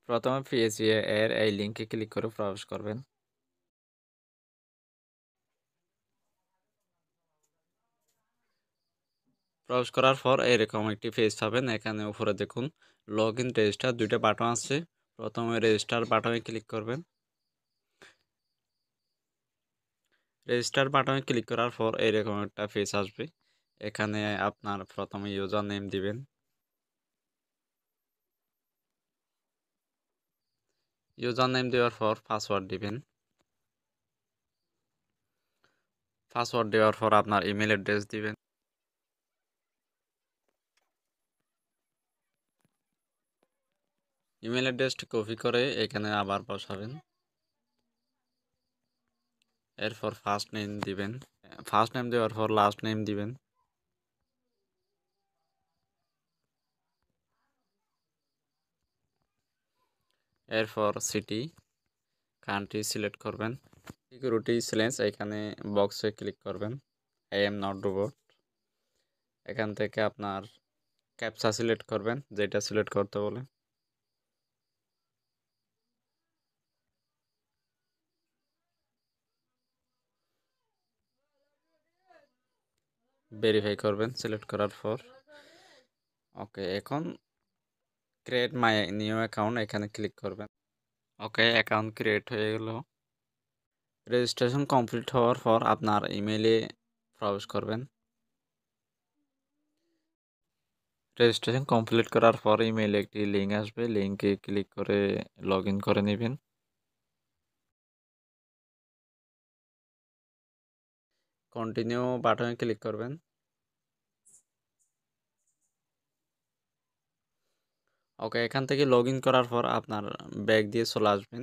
প্রথমে পিএসজি এর এই লিঙ্কে ক্লিক করে প্রবেশ করবেন। প্রবেশ করার পর এরকম একটি পেজ পাবেন। এখানে উপরে দেখুন লগ ইন রেজিস্টার 2টা বাটন আছে। প্রথমে রেজিস্টার বাটনে ক্লিক করবেন। রেজিস্টার বাটনে ক্লিক করার পর এরকম একটা পেজ আসবে। এখানে আপনার প্রথমে ইউজার নেম দিবেন। ইউজার নেম দেওয়ার পর পাসওয়ার্ড দিবেন। পাসওয়ার্ড দেওয়ার পর আপনার ইমেল অ্যাড্রেস দিবেন। ইমেল অ্যাড্রেসটি কপি করে এখানে আবার বসাবেন। এরপর ফার্স্ট নেম দিবেন। ফার্স্ট নেম দেওয়ার পর লাস্ট নেম দিবেন। এরপর সিটি কান্ট্রি সিলেক্ট করবেন। সিকিউরিটি চ্যালেঞ্জ এখানে বক্সে ক্লিক করবেন। I am not robot. এখান থেকে আপনার ক্যাপচা সিলেক্ট করবেন, যেটা সিলেক্ট করতে বলে। ভেরিফাই করবেন সিলেক্ট করার পর। ওকে, এখন ক্রিয়েট মাই নিউ অ্যাকাউন্ট এখানে ক্লিক করবেন। ওকে, অ্যাকাউন্ট ক্রিয়েট হয়ে গেল। রেজিস্ট্রেশন কমপ্লিট হওয়ার পর আপনার ইমেইলে প্রবেশ করবেন। রেজিস্ট্রেশন কমপ্লিট করার পর ইমেইলে একটি লিঙ্ক আসবে, লিঙ্কে ক্লিক করে লগ ইন করে নেবেন। কন্টিনিউ বাটনে ক্লিক করবেন। ওকে, এখান থেকে লগ ইন করার পর আপনার ব্যাগ দিয়ে চলে আসবেন।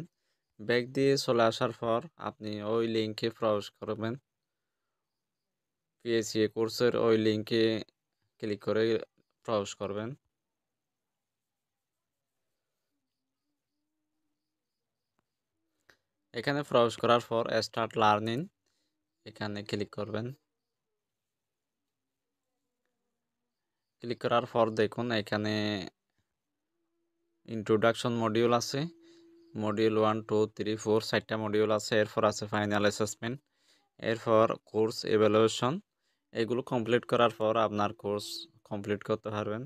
ব্যাগ দিয়ে চলে আসার পর আপনি ওই লিঙ্কে প্রবেশ করবেন। পিএসসি কোর্সের ওই লিঙ্কে ক্লিক করে প্রবেশ করবেন। এখানে প্রবেশ করার পর স্টার্ট লার্নিং এখানে ক্লিক করবেন। ক্লিক করার পর দেখুন এখানে ইন্ট্রোডাকশন মডিউল আছে। মডিউল 1 2 3 4 4টা মডিউল আছে। এরপর আছে ফাইনাল অ্যাসেসমেন্ট। এরপর কোর্স এভালুয়েশন। এগুলো কমপ্লিট করার পর আপনার কোর্স কমপ্লিট করতে পারবেন।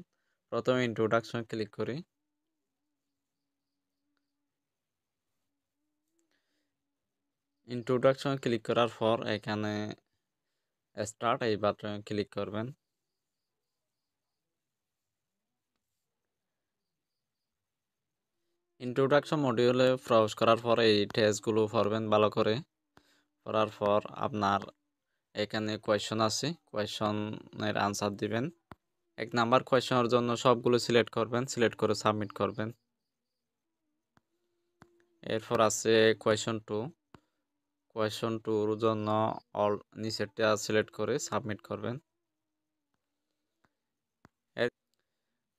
প্রথমে ইন্ট্রোডাকশন ক্লিক করি। ইন্ট্রোডাকশন ক্লিক করার পর এখানে স্টার্ট এই বাটনে ক্লিক করবেন। ইন্ট্রোডাকশন মডিউলে প্রবেশ করার পর এই টেস্টগুলো পড়বেন ভালো করে। পড়ার পর আপনার এখানে কোয়েশ্চন আছে, কোয়েশ্চনের আনসার দিবেন। 1 নাম্বার কোয়েশ্চনের জন্য সবগুলো সিলেক্ট করবেন, সিলেক্ট করে সাবমিট করবেন। এরপর আছে কোয়েশ্চন 2। কোয়েশ্চন 2-র জন্য অল নিচেরটা সিলেক্ট করে সাবমিট করবেন।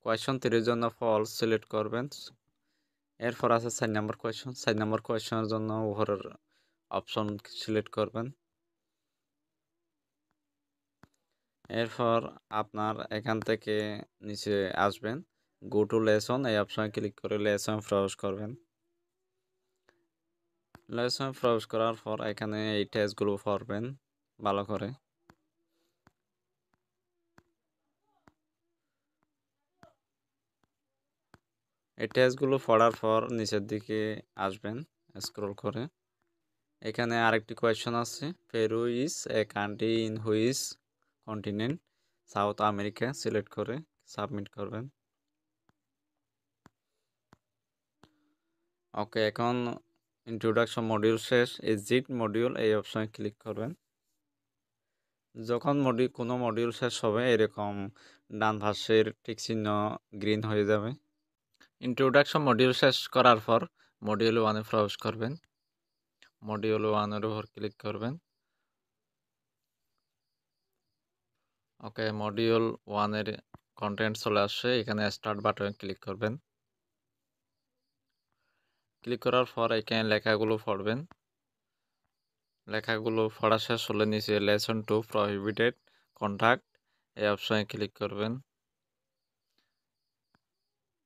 কোয়েশ্চন 3-র জন্য ফলস সিলেক্ট করবেন। এরপর আছে 4 নাম্বার কোয়েশ্চন। 4 নাম্বার কোয়েশ্চনের জন্য উপরের অপশন সিলেক্ট করবেন। এরপর আপনার এখান থেকে নিচে আসবেন, গো টু লেসন এই অপশনে ক্লিক করে লেসন প্রবেশ করবেন। লেসন প্রবেশ করার পর এখানে এই টেস্টগুলো পড়বেন ভালো করে। এই টেস্টগুলো পড়ার পর নিচের দিকে আসবেন স্ক্রল করে। এখানে আরেকটি কোয়েশ্চন আছে, Peru is a country in which continent, south America select করে সাবমিট করবেন। ওকে, এখন ইন্ট্রোডাকশন মডিউল শেষ, এক্সিট মডিউল এই অপশনে ক্লিক করবেন। যখন কোনো মডিউল শেষ হবে এরকম ডান পাশের টিক চিহ্ন গ্রিন হয়ে যাবে। ইন্ট্রোডাকশন মডিউল শেষ করার পর মডিউল 1-এ প্রবেশ করবেন। মডিউল 1-এর উপর ক্লিক করবেন। ওকে, মডিউল 1-এর কন্টেন্ট চলে আসছে। এখানে স্টার্ট বাটনে ক্লিক করবেন। ক্লিক করার পর এখানে লেখাগুলো পড়বেন। লেখাগুলো পড়া শেষ হলে নিচে লেসন 2 প্রহিবিটেড কন্টাক্ট এই অপশনে ক্লিক করবেন।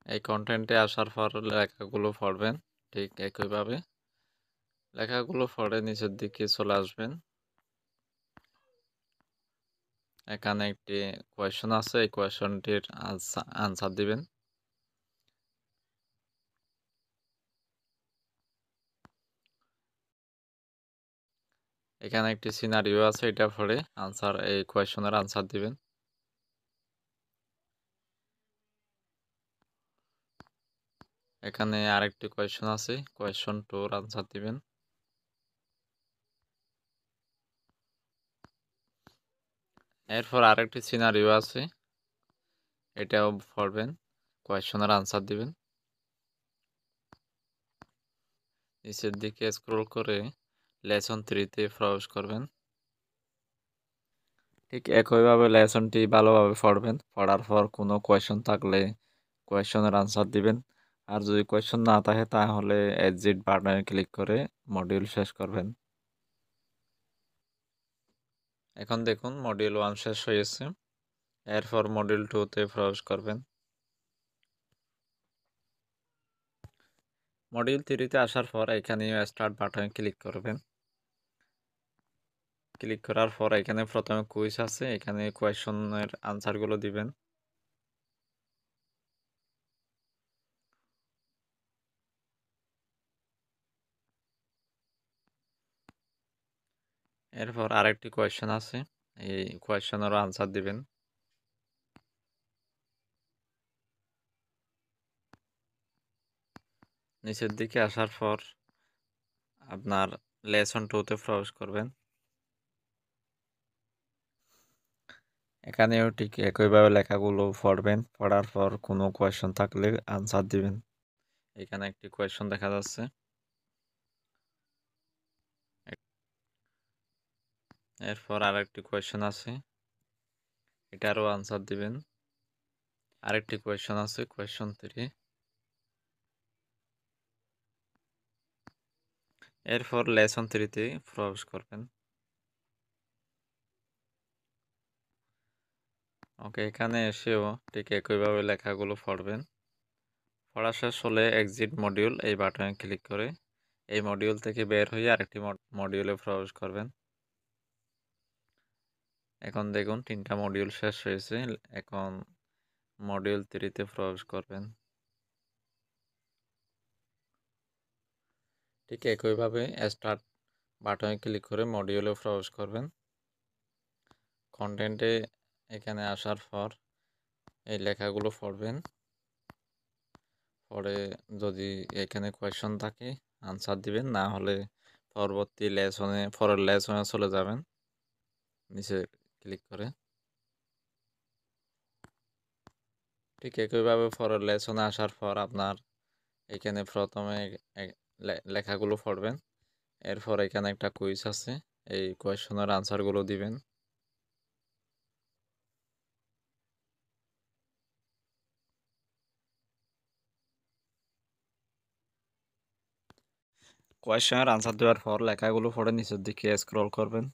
এই কন্টেন্টে আসার পর লেখাগুলো পড়বেন। ঠিক একইভাবে লেখাগুলো পড়ে নিচের দিকে চলে আসবেন। এখানে একটি কোয়েশন আছে, এই কোয়েশনটির আনসার দিবেন। এখানে একটি সিনারিও আছে, এটা পড়ে এই কোয়েশনের আনসার দিবেন। এখানে আরেকটি কোয়েশন আছে, কোয়েশন 2 এর আনসার দিবেন। এরপর আরেকটি সিনারিও আছে, এটাও পড়বেন, কোয়েশনের আনসার দিবেন। নিচের দিকে স্ক্রল করে লেসন 3-তে প্রবেশ করবেন। ঠিক একইভাবে লেসনটি ভালোভাবে পড়বেন। পড়ার পর কোনো কোয়েশন থাকলে কোয়েশনের আনসার দিবেন। আর যদি কোয়েশন না থাকে তাহলে এক্সিট বাটনে ক্লিক করে মডিউল শেষ করবেন। এখন দেখুন মডিউল 1 শেষ হয়েছে। এরপর মডিউল 2-তে প্রবেশ করবেন। মডিউল 3-তে আসার পর এখানে স্টার্ট বাটনে ক্লিক করবেন। ক্লিক করার পর এখানে প্রথমে কুইজ আছে, এখানে কোয়েশনের আনসারগুলো দিবেন। এরপর আরেকটি কোয়েশন আছে, এই কোয়েশনেরও আনসার দিবেন। নিচের দিকে আসার পর আপনার লেসন 2-তে প্রবেশ করবেন। এখানেও ঠিক একইভাবে লেখাগুলো পড়বেন। পড়ার পর কোনো কোয়েশন থাকলে আনসার দিবেন। এখানে একটি কোয়েশন দেখা যাচ্ছে, এরপর আরেকটি কোয়েশন আছে, এটারও আনসার দিবেন। আরেকটি কোয়েশন আছে, কোয়েশন 3। এরপর লেসন 3-তে প্রবেশ করবেন। ওকে, এখানে এসেও ঠিক একইভাবে লেখাগুলো পড়বেন। পড়া শেষ হলে এক্সিট মডিউল এই বাটনে ক্লিক করে এই মডিউল থেকে বের হয়ে আরেকটি মডিউলে প্রবেশ করবেন। এখন দেখুন 3টা মডিউল শেষ হয়েছে। এখন মডিউল 3-তে প্রবেশ করবেন। ঠিক একইভাবে স্টার্ট বাটনে ক্লিক করে মডিউলে প্রবেশ করবেন। কন্টেন্টে এখানে আসার পর এই লেখাগুলো পড়বেন। পরে যদি এখানে কোয়েশন থাকে আনসার দিবেন, না হলে পরবর্তী পরের লেসনে চলে যাবেন নিচে ক্লিক করে। ঠিক একইভাবে পরের লেসনে আসার পর আপনার এখানে প্রথমে লেখাগুলো পড়বেন। এরপর এখানে একটা কুইজ আছে, এই কোয়েশনের আনসারগুলো দিবেন। কোয়েশনের আনসার দেওয়ার পর লেখাগুলো পড়ে নিচের দিকে স্ক্রল করবেন।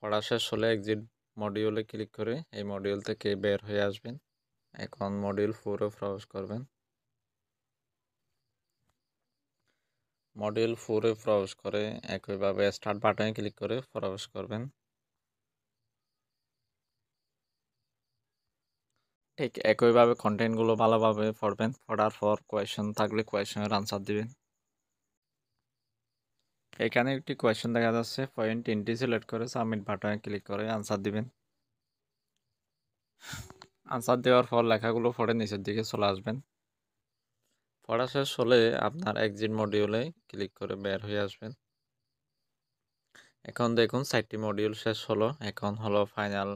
পড়া শেষ হলে এক্সিট মডিউলে ক্লিক করে এই মডিউল থেকে বের হয়ে আসবেন। এখন মডিউল 4-এ প্রবেশ করবেন। মডিউল 4-এ প্রবেশ করে একইভাবে স্টার্ট বাটনে ক্লিক করে প্রবেশ করবেন। ঠিক একইভাবে কন্টেন্টগুলো ভালোভাবে পড়বেন। পড়ার পর কোয়েশন থাকলে কোয়েশনের আনসার দিবেন। এখানে একটি কোয়েশন দেখা যাচ্ছে, পয়েন্ট 3টি সিলেক্ট করে সাবমিট বাটনে ক্লিক করে আনসার দিবেন। আনসার দেওয়ার পর লেখাগুলো পড়ে নিচের দিকে চলে আসবেন। পড়া শেষ হলে আপনার এক্সিট মডিউলে ক্লিক করে বের হয়ে আসবেন। এখন দেখুন 4টি মডিউল শেষ হলো। এখন হলো ফাইনাল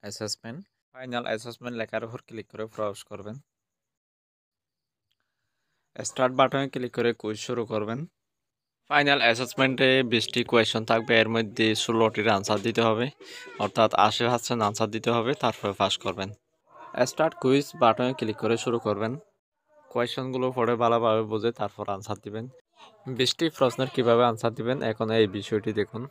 অ্যাসেসমেন্ট। ফাইনাল অ্যাসেসমেন্ট লেখার উপর ক্লিক করে প্রবেশ করবেন। স্টার্ট বাটনে ক্লিক করে কুইজ শুরু করবেন। ফাইনাল অ্যাসেসমেন্টে 20টি কোয়েশন থাকবে, এর মধ্যে 16টির আনসার দিতে হবে, অর্থাৎ 80% আনসার দিতে হবে, তারপরে পাস করবেন। স্টার্ট কুইজ বাটনে ক্লিক করে শুরু করবেন। কোয়েশনগুলো পড়ে ভালোভাবে বুঝে তারপর আনসার দিবেন। 20টি প্রশ্নের কিভাবে আনসার দিবেন এখন এই বিষয়টি দেখুন।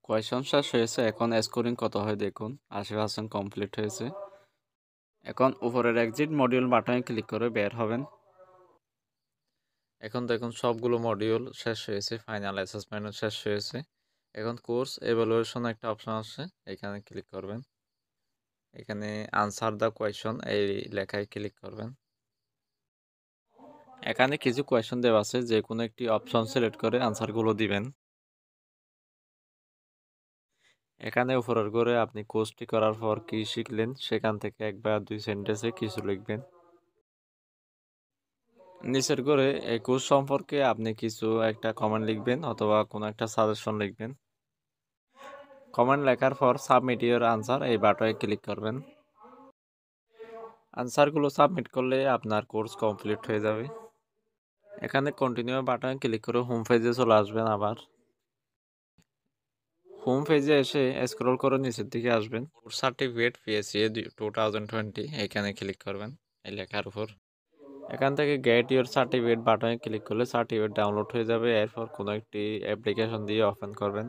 কোয়েশন শেষ হয়েছে, এখন স্কোরিং কত হয় দেখুন। 80% কমপ্লিট হয়েছে। এখন উপরের এক্সিট মডিউল বাটনে ক্লিক করে বের হবেন। এখন দেখুন সবগুলো মডিউল শেষ হয়েছে, ফাইনাল অ্যাসেসমেন্টও শেষ হয়েছে। এখন কোর্স এভালুয়েশন একটা অপশন আছে, এখানে ক্লিক করবেন। এখানে আনসার দ্য কোয়েশন এই লেখায় ক্লিক করবেন। এখানে কিছু কোয়েশন দেওয়া আছে, যে কোনো একটি অপশন সিলেক্ট করে আনসারগুলো দিবেন। এখানে উপরের ঘরে আপনি কোর্সটি করার পর কি শিখলেন সেখান থেকে 1 বা 2 সেন্টেন্সে কিছু লিখবেন। নিচের ঘরে এই কোর্স সম্পর্কে আপনি কিছু একটা কমেন্ট লিখবেন অথবা কোনো একটা সাজেশন লিখবেন। কমেন্ট লেখার পর সাবমিট ইওর আনসার এই বাটনে ক্লিক করবেন। আনসারগুলো সাবমিট করলে আপনার কোর্স কমপ্লিট হয়ে যাবে। এখানে কন্টিনিউ বাটনে ক্লিক করে হোম পেজে চলে আসবেন। আবার হোম পেজে এসে স্ক্রল করে নিচের দিকে আসবেন। কোর্স সার্টিফিকেট পিএসসিএ 2020 এখানে ক্লিক করবেন এই লেখার উপর। এখান থেকে গেট ইওর সার্টিফিকেট বাটনে ক্লিক করলে সার্টিফিকেট ডাউনলোড হয়ে যাবে। এরপর কোনো একটি অ্যাপ্লিকেশন দিয়ে ওপেন করবেন।